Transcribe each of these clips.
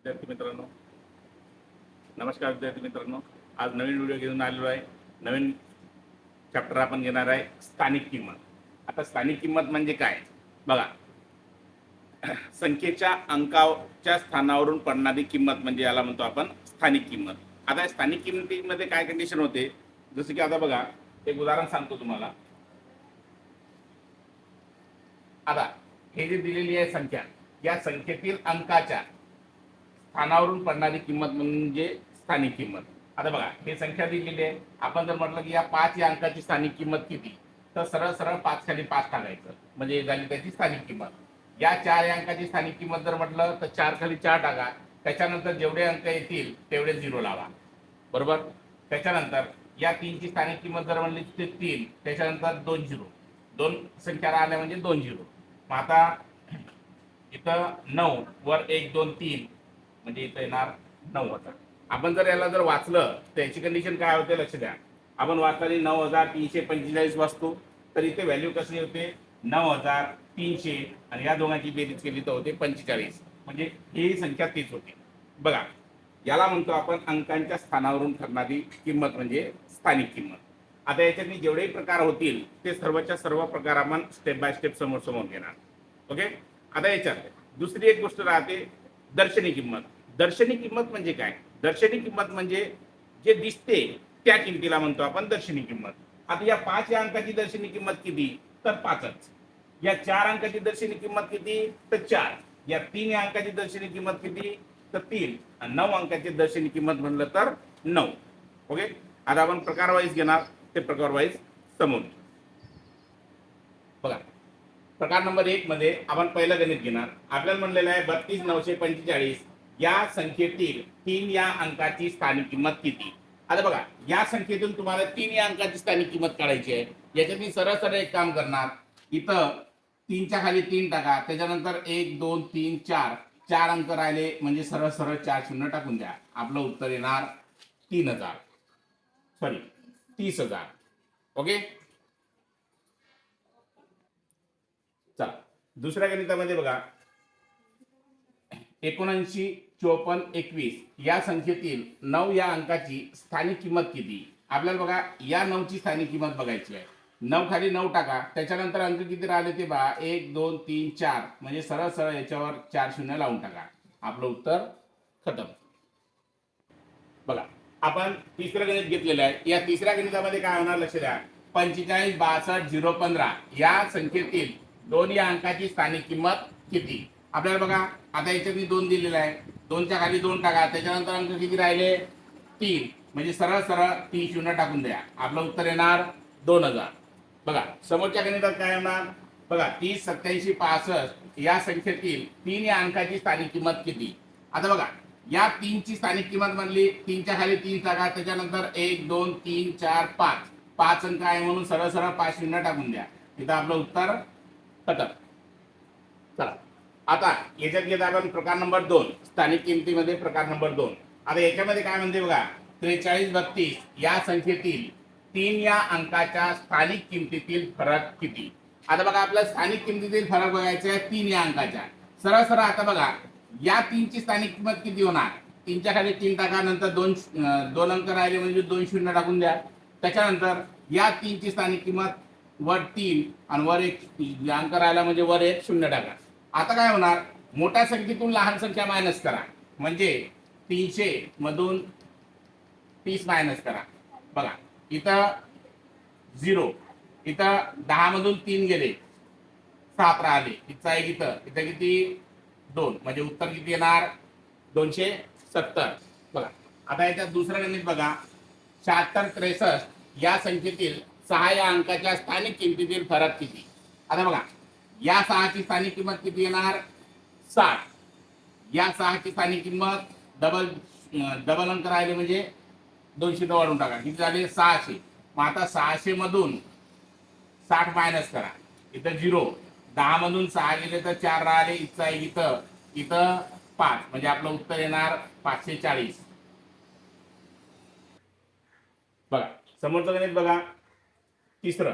विद्यार्थी मित्रांनो, नमस्कार विद्यार्थी मित्रांनो. आज नवीन व्हिडिओ घेऊन आलेलो आहे. नवीन चॅप्टर आपण घेणार आहे स्थानिक किंमत. आता स्थानिक किंमत म्हणजे काय बघा. संख्येच्या अंकाच्या स्थानावरून पडणारी किंमत म्हणजे याला म्हणतो आपण स्थानिक किंमत. आता स्थानिक किंमतीमध्ये काय कंडिशन होते, जसं की आता बघा एक उदाहरण सांगतो तुम्हाला. आता हे जे दिलेली आहे संख्या, या संख्येतील अंकाच्या स्थानावरून पडणारी किंमत म्हणजे स्थानिक किंमत. आता बघा हे संख्या दिलेली आहे. आपण जर म्हटलं की या 5 या अंकाची स्थानिक किंमत किती, तर सरळ सरळ 5 खाली 5 टाकायचं म्हणजे झाली त्याची स्थानिक किंमत. या 4 या अंकाची स्थानिक किंमत जर म्हटलं तर 4 खाली 4 टाका. त्याच्यानंतर जेवढे अंक येतील तेवढे 0 लावा, बरोबर. त्याच्यानंतर या 3 ची स्थानिक किंमत जर म्हणली ते 3, त्याच्यानंतर 2 0, 2 संख्या राहिल्या म्हणजे 2 0. मग आता इथं 9 वर 1 2 3 म्हणजे इथं येणार 9 होता. आपण जर याला जर वाचलं तर याची कंडिशन काय होते लक्ष द्या. आपण वाचताना 9345 वाचतो, तर इथे व्हॅल्यू कशी होते 9300 आणि या दोघांची बेरीज केली तर होते 45, म्हणजे ही संख्या तीच होती. बघा याला म्हणतो आपण अंकांच्या स्थानावरून ठरणारी किंमत म्हणजे स्थानिक किंमत. आता याच्यातनी जेवढे प्रकार होतील ते सर्वच्या सर्व प्रकार आपण स्टेप बाय स्टेप समोर समोर घेणार. ओके. आता याच्यात दुसरी एक गोष्ट राहते दर्शनी किंमत. दर्शनी किंमत म्हणजे काय? दर्शनी किंमत म्हणजे जे दिसते त्या किमतीला म्हणतो आपण दर्शनी किंमत. आता या 5 या अंकाची दर्शनी किंमत किती, तर 5च. या 4 अंकाची दर्शनी किंमत किती, तर 4. या 3 या अंकाची दर्शनी किंमत किती, तर 3. आणि 9 अंकाची दर्शनी किंमत म्हणलं तर 9. ओके. आता आपण प्रकार वाईज घेणार, ते प्रकार वाईज समजून बघा. प्रकार नंबर 1 मध्ये आपण पहिलं गणित घेणार. आपल्याला म्हणलेलं आहे 32945 या संख्येतील 3 या अंकाची स्थानिक किंमत किती. आता बघा या संख्येतून तुम्हाला 3 या अंकाची स्थानिक किंमत काढायची आहे. याच्यात मी सरळ सरळ एक काम करणार, इथं 3च्या खाली 3 टाका, त्याच्यानंतर 1 2 3 4 4 अंक राहिले म्हणजे सरळ सरळ 4 शून्य टाकून द्या. आपलं उत्तर येणार 3000, सॉरी 30,000. ओके. चला दुसऱ्या गणितामध्ये बघा 795421 या संख्येतील 9 या अंकाची स्थानिक किंमत किती. आपल्याला बघा या 9 ची स्थानिक किंमत बघायची आहे. 9 खाली 9 टाका, त्याच्यानंतर अंक किती राहिले ते बघा 1 2 3 4 म्हणजे सरळ सरळ याच्यावर 4 शून्य लावून टाका. आपलं उत्तर खतम. बघा आपण तिसरं गणित घेतलेलं आहे. या तिसऱ्या गणितामध्ये काय होणार लक्ष द्या. 45626015 या संख्येतील 2 या अंकाची स्थानिक किंमत किती. आपल्याला बघा आता याच्यात मी 2 दिलेला आहे, 2च्या खाली 2 टाका, त्याच्यानंतर अंक किती राहिले 3 म्हणजे सरळ सरळ 3 शून्य टाकून द्या. आपलं उत्तर येणार 2000. बघा समोरच्या गणितात काय होणार बघा 30 87 65 या संख्येतील 3 या अंकाची स्थानिक किंमत किती. आता बघा या 3 ची स्थानिक किंमत म्हणली 3च्या खाली 3 टाका, त्याच्यानंतर 1 2 3 4 5 5 अंक आहे म्हणून सरळ सरळ 5 शून्य टाकून द्या. इथं आपलं उत्तर खतम. चला आता याच्यात घेत आपण प्रकार नंबर 2 स्थानिक किमतीमध्ये प्रकार नंबर 2. आता याच्यामध्ये काय म्हणते बघा 4332 या संख्येतील 3 या अंकाच्या स्थानिक किमतीतील फरक किती. आता बघा आपल्या स्थानिक किमतीतील फरक बघायचा आहे 3 या अंकाच्या. सरळ सरळ आता बघा या 3 ची स्थानिक किंमत किती होणार. 3च्या खाली 3 टाका, नंतर 2 अंक राहिले म्हणजे 2 शून्य टाकून द्या. त्याच्यानंतर या 3 ची स्थानिक किंमत वर 3 आणि वर 1 अंक राहिला म्हणजे वर 1 शून्य टाका. आता काय होणार मोठ्या संख्येतून लहान संख्या मायनस करा म्हणजे 300 मधून 30 मायनस करा. बघा इथं 0, इथं 10 मधून 3 गेले 7 राहिले, इथं एक इथं किती 2 म्हणजे उत्तर किती येणार 270. बघा आता याच्यात दुसरं गणित बघा 7663 या संख्येतील 6 या अंकाच्या स्थानिक किमतीतील फरक किती. आता बघा या 6 ची स्थानिक किंमत किती येणार 60. या 6 ची स्थानिक किंमत डबल अंक राहिले म्हणजे 200 वाढून टाका, किती झाले 600. मग आता 600 मधून 60 मायनस करा, इथं 0, 10 मधून 6 गेले तर 4 राहिले, इथं इथं इथं 5 म्हणजे आपलं उत्तर येणार 540. बघा समोरचं गणित बघा तिसरं.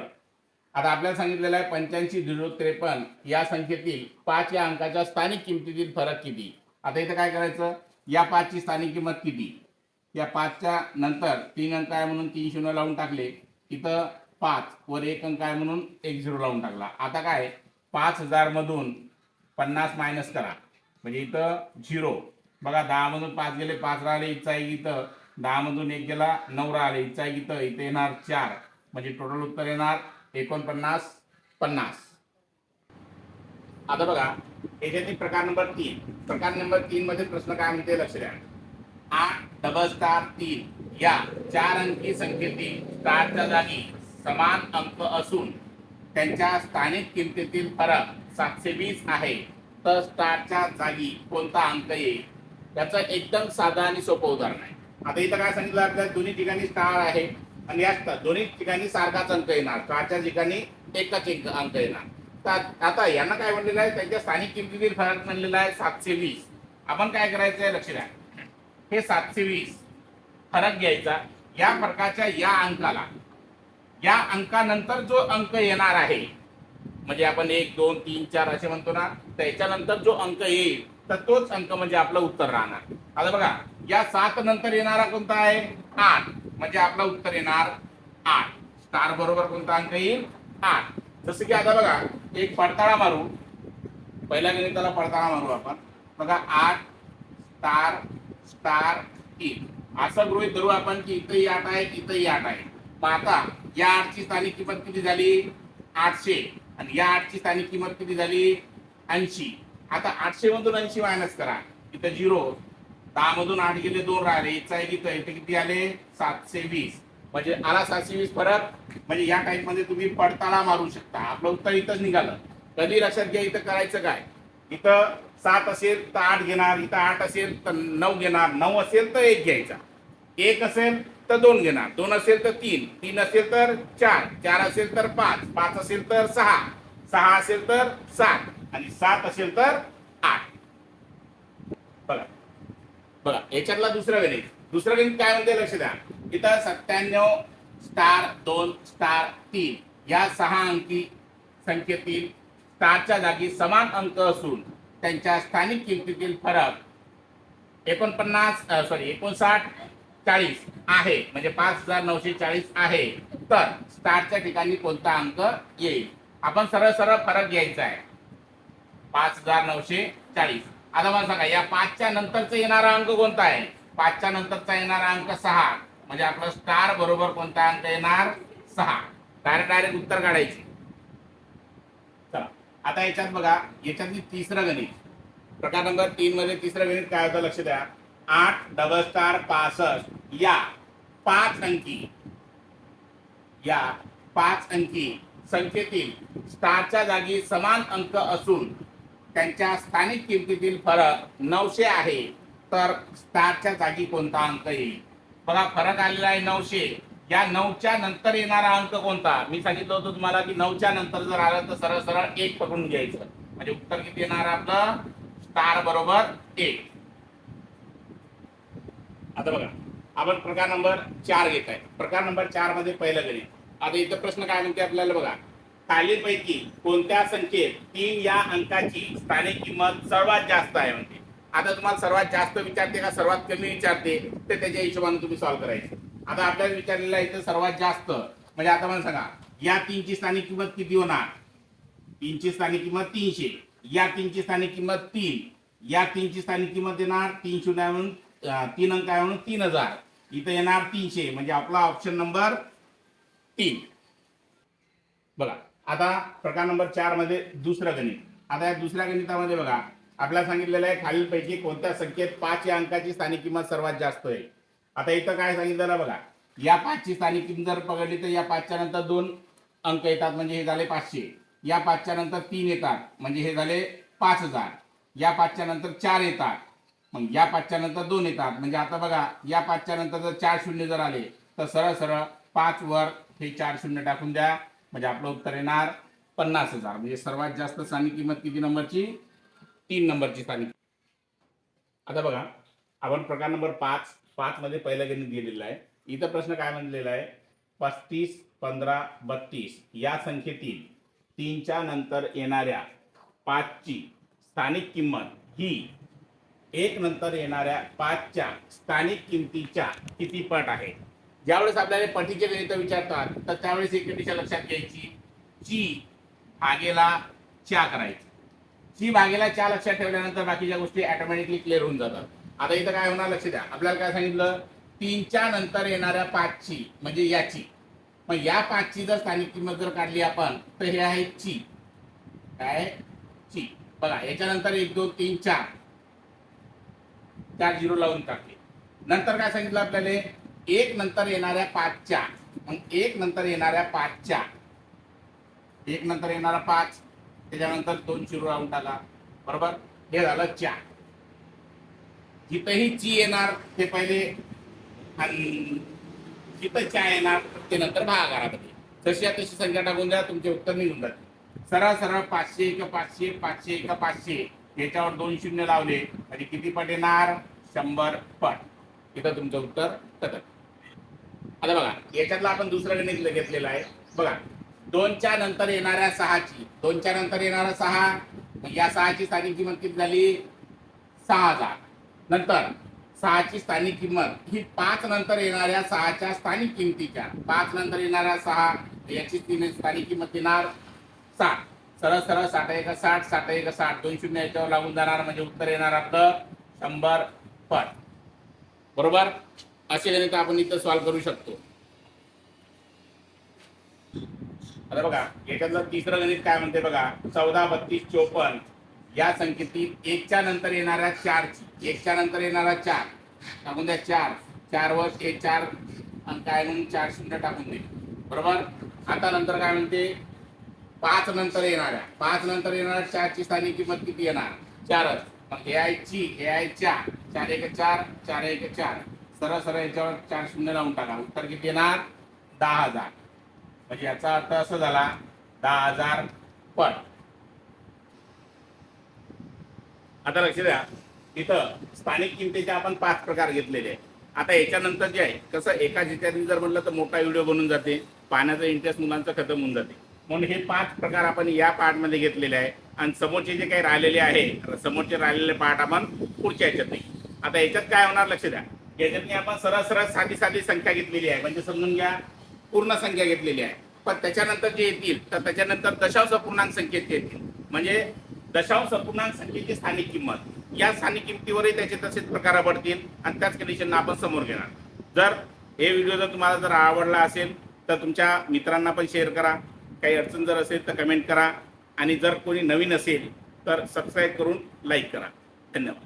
आता आपल्याला सांगितलेलं आहे 85,053 या संख्येतील 5 या अंकाच्या स्थानिक किमतीतील फरक किती. आता इथं काय करायचं या 5ची स्थानिक किंमत किती? या 5च्या नंतर 3 अंक आहे म्हणून 3 शून्य लावून टाकले, इथं 5 वर 1 अंक आहे म्हणून 1 झिरो लावून टाकला. आता काय 5000 मधून 50 मायनस करा म्हणजे इथं 0. बघा 10 मधून 5 गेले 5 राहिले, इथचा एक इथं 10 मधून 1 गेला 9 राहिले, इथचा एक इथं इथे येणार 4 म्हणजे टोटल उत्तर येणार 49 50. आता बघा याच्यातील प्रकार नंबर 3. प्रकार नंबर 3 मध्ये प्रश्न काय म्हणते लक्ष द्या. 8 डबल स्टार 3 या 4 अंकी संख्येतील स्टारच्या जागी समान अंक असून त्यांच्या स्थानिक किमतीतील फरक 720 आहे, तर स्टारच्या जागी कोणता अंक येईल? याचं एकदम साधा आणि सोपं उदाहरण आहे. आता इथं काय सांगितलं आपल्याला, दोन्ही ठिकाणी स्टार आहे आणि या दोन्ही ठिकाणी सारखाच अंक येणार, स्टारच्या ठिकाणी एकच एक अंक येणार. तर आता यांना काय म्हणलेलं आहे, त्यांच्या स्थानिक किमतीतील फरक म्हणलेला आहे 720. आपण काय करायचं आहे लक्ष द्या, हे 720 फरक घ्यायचा, या फरकाच्या या अंकाला या अंकानंतर जो अंक येणार आहे म्हणजे आपण 1 2 3 4 असे म्हणतो ना, त्याच्यानंतर जो अंक येईल तर तोच अंक म्हणजे आपलं उत्तर राहणार. आता बघा या 7 नंतर येणारा कोणता आहे 8 म्हणजे आपलं उत्तर येणार 8. स्टार बरोबर कोणता अंक येईल 8. जसं की आता बघा एक पडताळा मारू, पहिल्या गणिताला पडताळा मारू आपण. बघा 8 स्टार स्टार 3 असं गृहीत धरू आपण की इथंही 8 आहे इथंही 8 आहे. मग आता या 8ची स्थानिक किंमत किती झाली 800 आणि या 8ची स्थानिक किंमत किती झाली 80. आता 800 मधून 80 मायनस करा, इथं 0. 10 मधून 8 गेले 2 राहिले, इथचा एक इथं इथे किती आले 720 म्हणजे आला 720 फरक. म्हणजे या टाइप मध्ये तुम्ही पडताळा मारू शकता. आपलं उत्तर इथंच निघालं. कधी लक्षात घ्या इथं करायचं काय, इथं 7 असेल तर 8 घेणार, इथं 8 असेल तर 9 घेणार, 9 असेल तर 1 घ्यायचा, 1 असेल तर 2 घेणार, 2 असेल तर 3, 3 असेल तर 4, 4 असेल तर 5, 5 असेल तर 6, 6 असेल तर 7 आणि 7 असेल तर 8. बघा बघा याच्यातला दुसरं गणित काय म्हणते लक्ष द्या. इथं 97 स्टार 2 स्टार 3 या 6 अंकी संख्येतील स्टारच्या जागी समान अंक असून त्यांच्या स्थानिक किमतीतील फरक 59 40 आहे म्हणजे 5940 आहे, तर स्टारच्या ठिकाणी कोणता अंक येईल? आपण सरळ सरळ फरक घ्यायचा आहे 5940. आता मला सांगा या 5च्या नंतरचा येणारा अंक कोणता आहे? 5च्या नंतरचा येणारा अंक 6 म्हणजे आपला स्टार बरोबर कोणता अंक येणार 6. डायरेक्ट उत्तर काढायचे. चला आता याच्यात बघा याच्यातली तिसरं गणित, प्रकार नंबर 3 मध्ये तिसरं गणित काय होतं लक्ष द्या. 8 डबल स्टार 65 या 5 अंकी संख्येतील स्टारच्या जागी समान अंक असून त्यांच्या स्थानिक किमतीतील फरक 900 आहे, तर स्टारच्या जागी कोणता अंक येईल? बघा फरक आलेला आहे 900. या 9च्या नंतर येणारा अंक कोणता? मी सांगितलं होतं तुम्हाला की 9च्या नंतर जर आलं तर सरळ सरळ 1 पकडून घ्यायचं म्हणजे उत्तर किती येणार आपलं स्टार बरोबर 1. आता बघा आपण प्रकार नंबर 4 घेत आहे. प्रकार नंबर 4 मध्ये पहिलं गणित. आता इथं प्रश्न काय म्हणते आपल्याला बघा, खालीलपैकी कोणत्या संख्येत 3 या अंकाची स्थानिक किंमत सर्वात जास्त आहे म्हणते. आता तुम्हाला सर्वात जास्त विचारते का सर्वात कमी विचारते ते त्याच्या हिशोबाने तुम्ही सॉल्व्ह करायचे. आता आपल्याला विचारलेलं आहे इथं सर्वात जास्त म्हणजे आता मला सांगा या 3ची स्थानिक किंमत किती होणार? 3ची स्थानिक किंमत 300, या 3ची स्थानिक किंमत 3, या 3ची स्थानिक किंमत येणार 3 शून्य म्हणून 3 अंक आहे म्हणून 3000, इथं येणार 300 म्हणजे आपला ऑप्शन नंबर 3. बघा आता प्रकार नंबर 4 मध्ये दुसरं गणित. आता या दुसऱ्या गणितामध्ये बघा आपल्याला सांगितलेलं आहे खालीलपैकी कोणत्या संख्येत 5 या अंकाची स्थानिक किंमत सर्वात जास्त आहे. आता इथं काय सांगितलेलं बघा, या 5ची स्थानिक किंमत जर पकडली तर या 5च्या नंतर 2 अंक येतात म्हणजे हे झाले 500, या 5च्या नंतर 3 येतात म्हणजे हे झाले 5000, या 5च्या नंतर 4 येतात मग या 5च्या नंतर 2 येतात म्हणजे आता बघा या 5च्या नंतर जर 4 शून्य जर आले तर सरळ सरळ 5 वर हे 4 शून्य टाकून द्या म्हणजे आपलं उत्तर येणार 50,000. म्हणजे सर्वात जास्त स्थानिक किंमत किती नंबरची? 3 नंबरची स्थानिक. आता बघा आपण प्रकार नंबर 5 मध्ये पहिलं गणित दिलेलं आहे. इथं प्रश्न काय म्हणलेला आहे, 35 15 32 या संख्येतील 3च्या नंतर येणाऱ्या 5ची स्थानिक किंमत ही एक नंतर येणाऱ्या 5च्या स्थानिक किमतीच्या किती पट आहे. ज्यावेळेस आपल्याला पटीचे गणित विचारतात तर त्यावेळेस एक कंडिशन लक्षात घ्यायची, ची भागेला च्या करायची. ची भागेला च्या लक्षात ठेवल्यानंतर बाकीच्या गोष्टी ऑटोमॅटिकली क्लिअर होऊन जातात. आता इथं काय होणार लक्ष द्या, आपल्याला काय सांगितलं, 3च्या नंतर येणाऱ्या 5ची म्हणजे याची. मग या 5ची जर स्थानिक किंमत जर काढली आपण तर हे आहे ची. काय ची बघा, याच्यानंतर 1 2 3 4 4 0 लावून टाकले. नंतर काय सांगितलं आपल्याला, एक नंतर येणाऱ्या 5च्या. मग एक नंतर येणाऱ्या 5च्या, एक नंतर येणारा 5, त्याच्यानंतर 2 0 लावून टाका. बरोबर, हे झालं च्या. जिथंही ची येणार ते पहिले आणि जिथं च्या येणार ते नंतर भागाकारामध्ये. तशी तशी संख्या टाकून द्या, तुमचे उत्तर निघून जाते. सरळ सरळ 500 एक 500, 500 एक 500, याच्यावर 2 शून्य लावले म्हणजे किती पट येणार, 100 पट. इथं तुमचं उत्तर कथन. आता बघा, याच्यातलं आपण दुसरं गणित घेतलेलं आहे. बघा, 2च्या नंतर येणाऱ्या 6ची, 2च्या नंतर येणारा 6, मग या 6ची स्थानिक किंमत किती झाली, 6000. नंतर 6ची स्थानिक किंमत ही 5 नंतर येणाऱ्या 6च्या स्थानिक किमतीच्या, 5 नंतर येणाऱ्या 6 याची स्थानिक किंमत येणार 60. सरळ सरळ 60 एक 60, 60 एक 60, 2 शून्य याच्यावर लागून जाणार म्हणजे उत्तर येणार आपलं 100 पट. बरोबर, असे गणित आपण इथं सॉल्व्ह करू शकतो. आता बघा, याच्यातलं तिसरं गणित काय म्हणते बघा, 14 32 54 या संख्येतील 1च्या नंतर येणाऱ्या 4ची, 1च्या नंतर येणारा 4 टाकून द्या, 4 4 वर 4 आणि काय म्हणून 4 शून्य टाकून दे. बरोबर, आता नंतर काय म्हणते, 5 नंतर येणाऱ्या 4ची स्थानिक किंमत किती येणार, 4च. मग हे आहे ची, हे आहे 4, 4 एक 4, 4 एक 4, सरळ सरळ याच्यावर 4 शून्य लावून टाका. उत्तर किती येणार, 10000. म्हणजे याचा अर्थ असा झाला 10000 पट. आता लक्ष द्या, इथं स्थानिक किमतीचे आपण 5 प्रकार घेतलेले आहे. आता याच्यानंतर जे आहे कसं, एका जिच्याने जर म्हटलं तर मोठा व्हिडिओ बनून जाते, पाहण्याचा इंटरेस्ट मुलांचा खतम होऊन जाते. म्हणून हे 5 प्रकार आपण या पार्टमध्ये घेतलेले आहे आणि समोरचे जे काही राहिलेले आहे, समोरचे राहिलेले पार्ट आपण पुढच्या याच्यात नाही. आता याच्यात काय होणार लक्ष द्या, याच्यात आपण सरळ सरळ साधी साधी संख्या घेतलेली आहे, म्हणजे समजून घ्या पूर्ण संख्या घेतलेली आहे. पण त्याच्यानंतर जे येतील तर त्याच्यानंतर दशांश अपूर्णांक संख्येचे येतील, म्हणजे दशांश अपूर्णांक संख्येची स्थानिक किंमत, या स्थानिक किमतीवरही त्याचे तसेच प्रकार पडतील आणि त्याच कंडिशनला आपण समोर घेणार. जर हे व्हिडिओ जर तुम्हाला जर आवडला असेल तर तुमच्या मित्रांना पण शेअर करा. काही अडचण जर असेल तर कमेंट करा आणि जर कोणी नवीन असेल तर सबस्क्राईब करून लाईक करा. धन्यवाद.